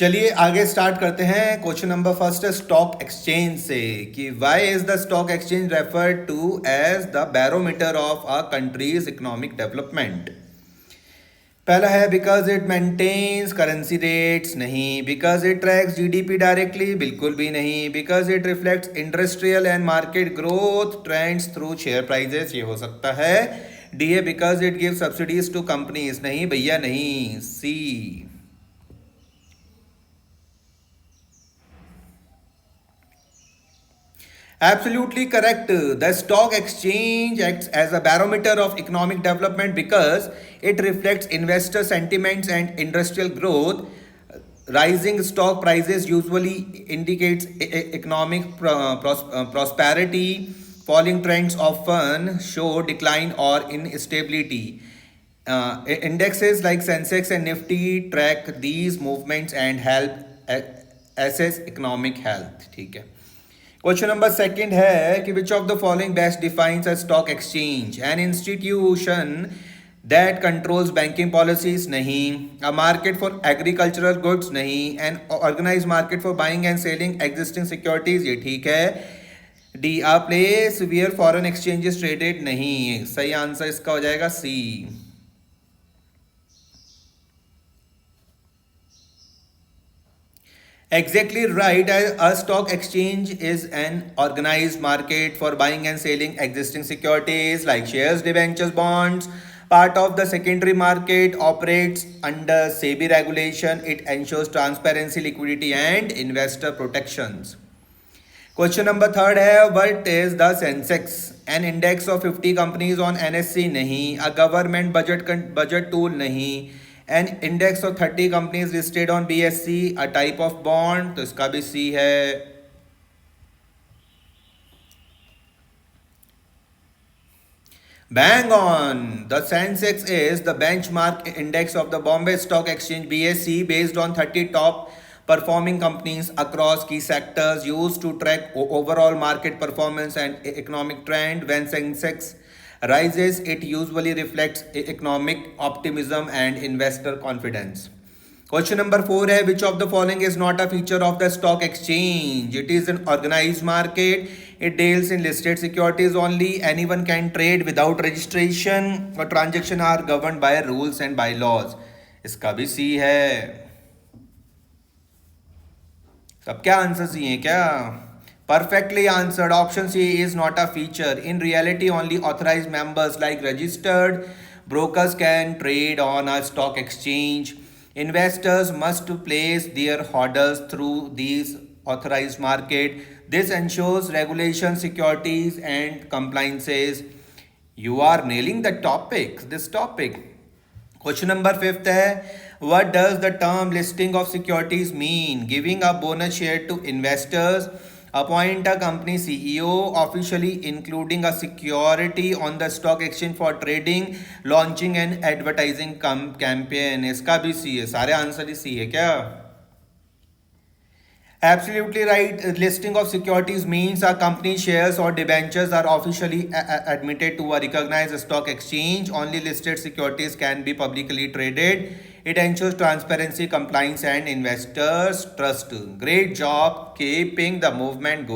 चलिए आगे स्टार्ट करते हैं। क्वेश्चन नंबर फर्स्ट है स्टॉक एक्सचेंज से कि why is the stock exchange referred to as the barometer of a country's economic development. पहला है because it maintains currency rates, नहीं। Because it tracks GDP directly, बिल्कुल भी नहीं। Because it reflects industrial and market growth trends through share prices, ये हो सकता है। डी है because it give subsidies to companies, नहीं भैया नहीं। सी Absolutely correct. The stock exchange acts as a barometer of economic development because it reflects investor sentiments and industrial growth. Rising stock prices usually indicates economic prosperity. Falling trends often show decline or instability. Indexes like Sensex and Nifty track these movements and help assess economic health. ठीक है। Question number second है कि which of the following best defines a stock exchange? An institution that controls banking policies, नहीं। A market for agricultural goods, नहीं। An organize market for buying and selling existing securities, ये ठीक है। D a place where foreign exchanges traded, नहीं। सही answer इसका हो जाएगा सी। Exactly right. A stock exchange is an organized market for buying and selling existing securities like shares, debentures, bonds. Part of the secondary market operates under SEBI regulation. It ensures transparency, liquidity, and investor protections. Question number third है what is the Sensex? An index of 50 companies on NSE, नहीं। A government budget tool, नहीं। An index of 30 companies listed on BSE, a type of bond, तो इसका भी C है। Bang on! The Sensex is the benchmark index of the Bombay Stock Exchange BSE based on 30 top performing companies across key sectors used to track overall market performance and economic trend. When Sensex rises, it usually reflects economic optimism and investor confidence. Question number 4 है which of the following is not a feature of the stock exchange? It is an organized market. It deals in listed securities only. Anyone can trade without registration. और transaction are governed by rules and bylaws. इसका भी C है। सब क्या answer C है क्या? Perfectly answered. Option C is not a feature. In reality, only authorized members like registered brokers can trade on a stock exchange. Investors must place their orders through these authorized market. This ensures regulation, securities, and compliances. You are nailing the topic. This topic. Question number 5 है what does the term listing of securities mean? Giving a bonus share to investors, appoint a company CEO officially including a security on the stock exchange for trading, launching an advertising campaign. इसका भी सी है, सारे answer ही सी है क्या? Absolutely right. Listing of securities means a company's shares or debentures are officially admitted to a recognized stock exchange. Only listed securities can be publicly traded. It ensures transparency, compliance, and investors' trust. Great job keeping the movement going.